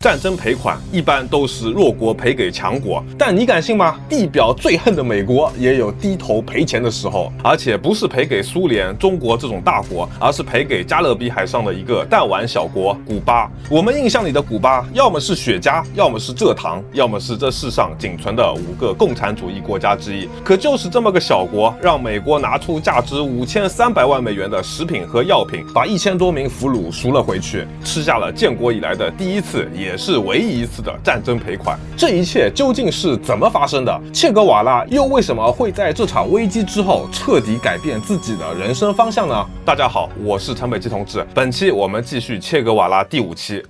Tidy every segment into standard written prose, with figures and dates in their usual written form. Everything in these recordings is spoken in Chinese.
戰爭賠款一般都是弱國賠給強國，但你敢信嗎？地表最恨的美國也有低頭賠錢的時候，而且不是賠給蘇聯、中國這種大國，而是賠給加勒比海上的一個彈丸小國古巴。我們印象裡的古巴，要麼是雪茄，要麼是蔗糖，要麼是這世上仅存的5個共產主義國家之一。可就是這麼個小國，讓美國拿出價值5300萬美元的食品和藥品，把1000多名俘虜贖了回去，吃下了建國以來的第一次，也是唯一一次的戰爭賠款。這一切究竟是怎麼發生的？切格瓦拉又為什麼會在這場危機之後徹底改變自己的人生方向呢？大家好，我是陈北基同志，本期我們繼續切格瓦拉第5期。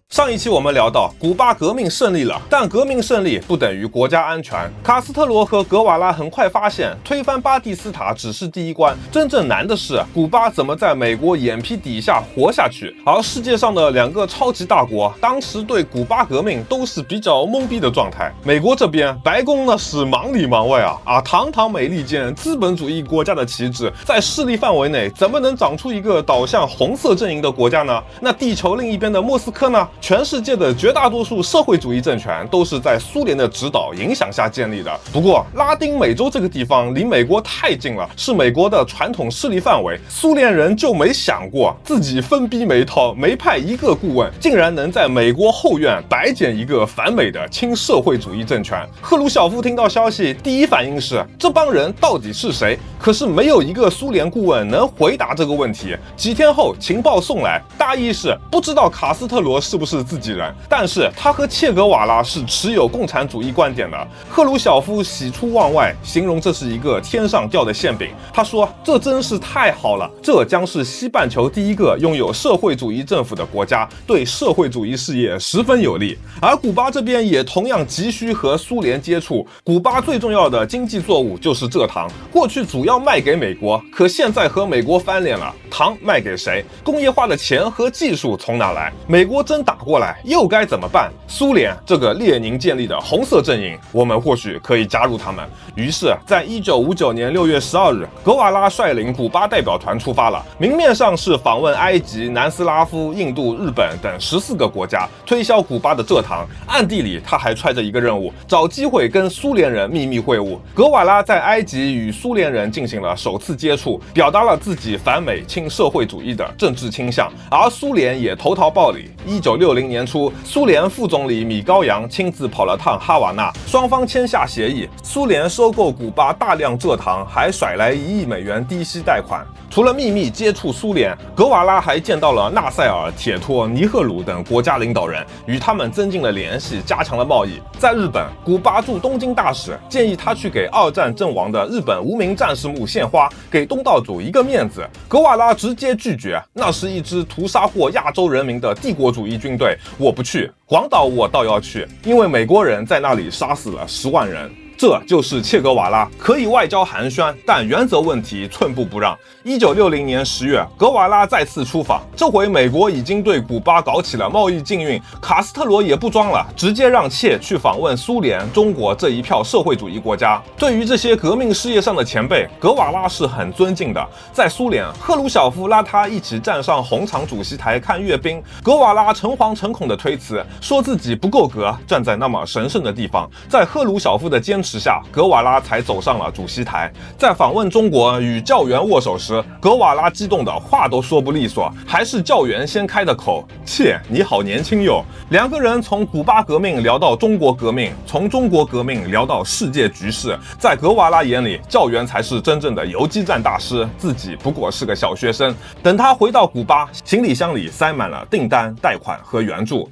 上一期我們聊到，古巴革命勝利了，但革命勝利不等於國家安全。卡斯特羅和格瓦拉很快發現，推翻巴蒂斯塔只是第一關，真正難的是古巴怎麼在美國眼皮底下活下去。而世界上的2個超級大國，當時對古巴革命都是比較懵逼的狀態。美國這邊，白宮那是忙裡忙外啊，堂堂美利堅資本主義國家的旗幟，在勢力範圍內怎麼能長出一個倒向紅色陣營的國家呢？那地球另一邊的莫斯科呢？全世界的絕大多數社會主義政權都是在蘇聯的指導影響下建立的。不過，拉丁美洲這個地方離美國太近了，是美國的傳統勢力範圍。蘇聯人就沒想過自己分逼沒套，沒派一個顧問，竟然能在美國後院擺撿一個反美的親社會主義政權。赫魯曉夫聽到消息，第一反應是這幫人到底是誰？可是沒有一個蘇聯顧問能回答這個問題。幾天後，情報送來，大意是不知道卡斯特羅是不是自己人，但是他和切格瓦拉是持有共產主義觀點的。赫魯曉夫喜出望外，形容這是一個天上掉的餡餅。他說：“這真是太好了，這將是西半球第一個擁有社會主義政府的國家，對社會主義事業十分有利。”而古巴這邊也同樣急需和蘇聯接觸。古巴最重要的經濟作物就是蔗糖，過去主要賣給美國，可現在和美國翻臉了，糖賣給誰？工業化的錢和技術從哪來？美國真打過來，又該怎麼辦？蘇聯這個列寧建立的紅色陣營，我們或許可以加入他們。於是，在1959年6月12日，格瓦拉率領古巴代表團出發了。明面上是訪問埃及、南斯拉夫、印度、日本等14個國家，推銷古巴的蔗糖。暗地裡，他還揣着一個任務，找機會跟蘇聯人秘密會晤。格瓦拉在埃及與蘇聯人進行了首次接觸，表達了自己反美親社會主義的政治傾向，而蘇聯也投桃報李。1960年初，蘇聯副總理米高揚親自跑了趟哈瓦那，雙方簽下協議。蘇聯收購古巴大量蔗糖，還甩來1億美元低息貸款。除了秘密接觸蘇聯，格瓦拉還見到了納賽爾、鐵托、尼赫魯等國家領導人，與他們增進了聯繫，加強了貿易。在日本，古巴駐東京大使建議他去給2戰陣亡的日本無名戰士墓獻花，給東道主一個面子。格瓦拉直接拒絕，那是一支屠殺過亞洲人民的帝國主義軍隊，我不去。廣島我倒要去，因為美國人在那裡殺死了10萬人。這就是切格瓦拉，可以外交寒暄，但原則問題寸步不讓。1960年10月，格瓦拉再次出訪，這回美國已經對古巴搞起了貿易禁運，卡斯特羅也不裝了，直接讓切去訪問蘇聯、中國這一票社會主義國家。對於這些革命事業上的前輩，格瓦拉是很尊敬的。在蘇聯，赫魯曉夫拉他一起站上紅場主席台看閱兵，格瓦拉誠惶誠恐的推辭，說自己不夠格站在那麼神聖的地方。在赫魯曉夫的堅持下，格瓦拉才走上了主席台。在訪問中國與教員握手時，格瓦拉激動的話都說不利索，還是教员先開的口。切，你好年輕喲！2個人從古巴革命聊到中國革命，從中國革命聊到世界局勢。在格瓦拉眼裡，教員才是真正的游擊戰大師，自己不過是個小學生。等他回到古巴，行李箱裡塞滿了訂單、貸款和援助。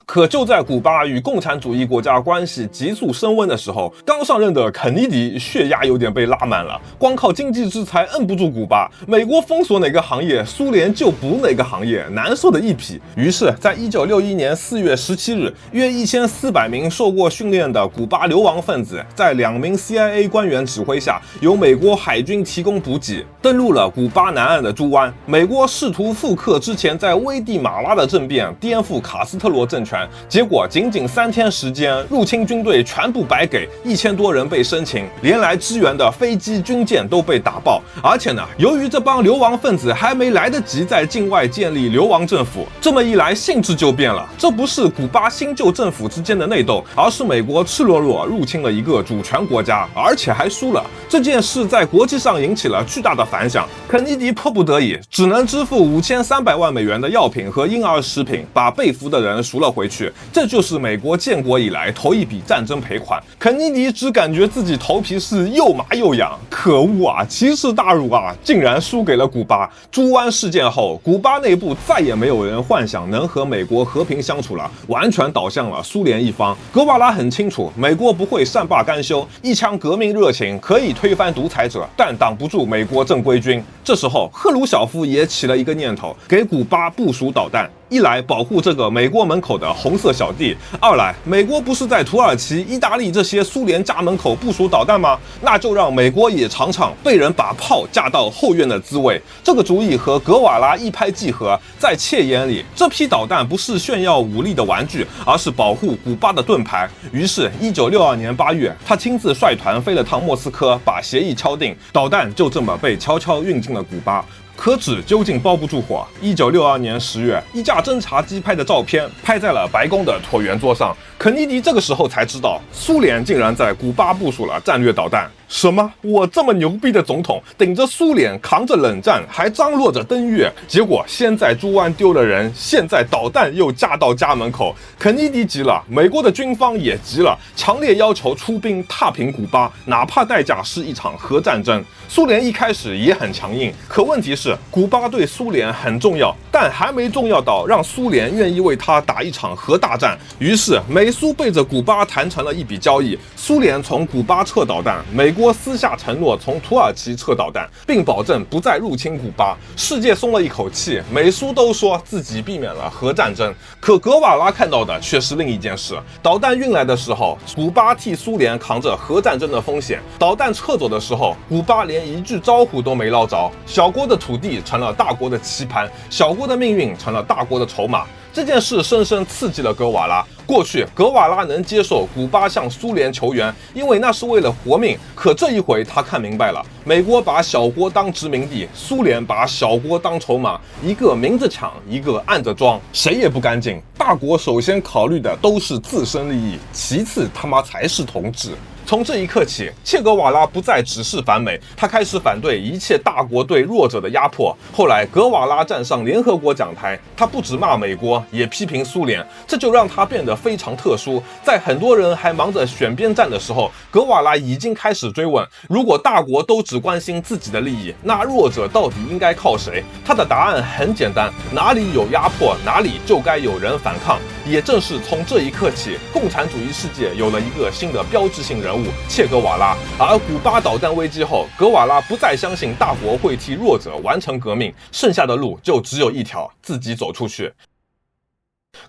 可就在古巴與共產主義國家關係急速升溫的時候，剛上任的肯尼迪血壓有點被拉滿了，光靠經濟制裁摁不住古巴，美國封鎖哪個行業，蘇聯就補哪個行業，難受的一批。於是，在1961年4月17日，約1400名受過訓練的古巴流亡分子，在2名 CIA 官員指揮下，由美國海軍提供補給，登陸了古巴南岸的豬灣。美國試圖復刻之前在危地馬拉的政變，顛覆卡斯特羅政權。權，結果僅僅3天時間，入侵軍隊全部白給，1000多人被生擒，連來支援的飛機、軍艦都被打爆。而且呢，由於這幫流亡分子還沒來得及在境外建立流亡政府，這麼一來性質就變了。這不是古巴新舊政府之間的內鬥，而是美國赤裸裸入侵了一個主權國家，而且還輸了。這件事在國際上引起了巨大的反響。肯尼迪迫不得已，只能支付5300萬美元的藥品和嬰兒食品，把被俘的人贖了回去。這就是美國建國以來頭一筆戰爭賠款。肯尼迪只感覺自己頭皮是又麻又癢，可惡啊！奇恥大辱啊！竟然輸給了古巴。豬灣事件後，古巴內部再也沒有人幻想能和美國和平相處了，完全倒向了蘇聯一方。格瓦拉很清楚，美國不會善罷甘休，一腔革命熱情可以推翻獨裁者，但擋不住美國正規軍。這時候，赫魯曉夫也起了一個念頭，給古巴部署導彈。一來保護這個美國門口的紅色小弟，二來美國不是在土耳其、意大利這些蘇聯家門口部署導彈嗎？那就讓美國也嘗嘗被人把炮架到後院的滋味。這個主意和格瓦拉一拍即合，在切眼裡，這批導彈不是炫耀武力的玩具，而是保護古巴的盾牌。於是，1962年8月，他親自率團飛了趟莫斯科，把協議敲定，導彈就這麼被悄悄運進了古巴。可紙究竟包不住火。1962年10月，一架偵察機拍的照片拍在了白宮的橢圓桌上。肯尼迪這個時候才知道，蘇聯竟然在古巴部署了戰略導彈。什麼？我這麼牛逼的總統，頂着蘇聯，扛着冷戰，還張羅着登月，結果現在豬灣丟了人，現在導彈又架到家門口。肯尼迪急了，美國的軍方也急了，強烈要求出兵踏平古巴，哪怕代價是一場核戰爭。蘇聯一開始也很強硬，可問題是，古巴對蘇聯很重要，但還沒重要到讓蘇聯願意為他打一場核大戰。於是美蘇背着古巴談成了一筆交易，蘇聯從古巴撤導彈，美國私下承諾從土耳其撤導彈，並保證不再入侵古巴。世界鬆了一口氣，美蘇都說自己避免了核戰爭。可格瓦拉看到的卻是另一件事：導彈運來的時候，古巴替蘇聯扛着核戰爭的風險；導彈撤走的時候，古巴連一句招呼都沒撈着。小國的土地成了大國的棋盤，小國的命運成了大國的籌碼。這件事深深刺激了格瓦拉。過去，格瓦拉能接受古巴向蘇聯求援，因為那是為了活命。可這一回，他看明白了：美國把小國當殖民地，蘇聯把小國當籌碼，一個明着搶，一個暗着裝，誰也不乾淨。大國首先考慮的都是自身利益，其次他媽才是統治。從這一刻起，切格瓦拉不再只是反美，他開始反對一切大國對弱者的壓迫。後來，格瓦拉站上聯合國講台，他不只罵美國，也批評蘇聯，這就讓他變得非常特殊。在很多人還忙着選邊站的時候，格瓦拉已經開始追問：如果大國都只關心自己的利益，那弱者到底應該靠誰？他的答案很簡單：哪裡有壓迫，哪裡就該有人反抗。也正是從這一刻起，共產主義世界有了一個新的標誌性人物——切格瓦拉。而古巴導彈危機後，格瓦拉不再相信大國會替弱者完成革命，剩下的路就只有一條：自己走出去。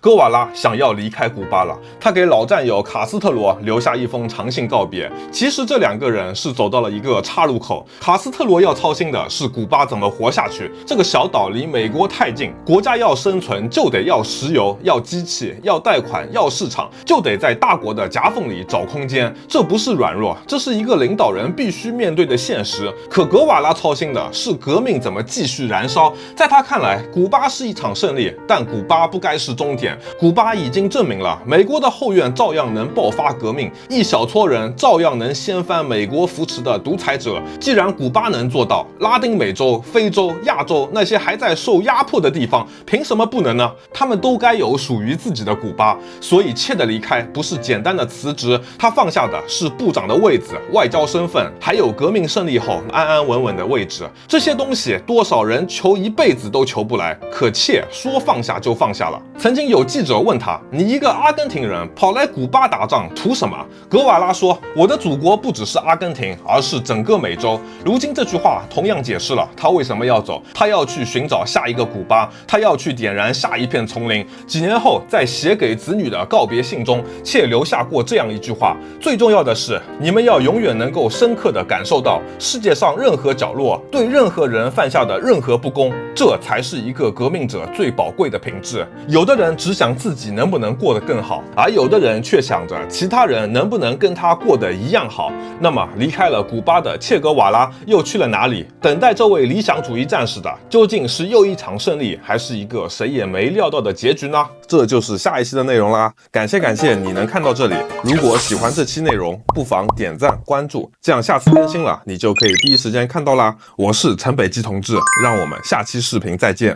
格瓦拉想要離開古巴了，他給老戰友卡斯特羅留下一封長信告別。其實這兩個人是走到了一個岔路口。卡斯特羅要操心的是古巴怎麼活下去。這個小島離美國太近，國家要生存就得要石油、要機器、要貸款、要市場，就得在大國的夾縫裡找空間。這不是軟弱，這是一個領導人必須面對的現實。可格瓦拉操心的是革命怎麼繼續燃燒。在他看來，古巴是一場勝利，但古巴不該是終點。古巴已經證明了，美國的後院照樣能爆發革命，一小撮人照樣能掀翻美國扶持的獨裁者。既然古巴能做到，拉丁美洲、非洲、亞洲那些還在受壓迫的地方，憑什麼不能呢？他們都該有屬於自己的古巴。所以切的離開不是簡單的辭職，他放下的是部長的位子、外交身份，還有革命勝利後安安穩穩的位置。這些東西多少人求一輩子都求不來，可切說放下就放下了。曾經有記者問他：“你一個阿根廷人跑來古巴打仗，圖什麼？”格瓦拉說：“我的祖國不只是阿根廷，而是整個美洲。”如今這句話同樣解釋了他為什麼要走。他要去尋找下一個古巴，他要去點燃下一片叢林。幾年後，在寫給子女的告別信中，切留下過這樣一句話：“最重要的是，你們要永遠能夠深刻地感受到世界上任何角落對任何人犯下的任何不公，這才是一個革命者最寶貴的品質。有的人人只想自己能不能過得更好，而有的人卻想着其他人能不能跟他過得一樣好。那麼離開了古巴的切格瓦拉又去了哪裡？等待這位理想主義戰士的究竟是又一場勝利，還是一個誰也沒料到的結局呢？這就是下一期的內容啦。感謝你能看到這裡。如果喜歡這期內容，不妨點讚關注，這樣下次更新了你就可以第一時間看到啦。我是陳北基同志，讓我們下期視頻再見。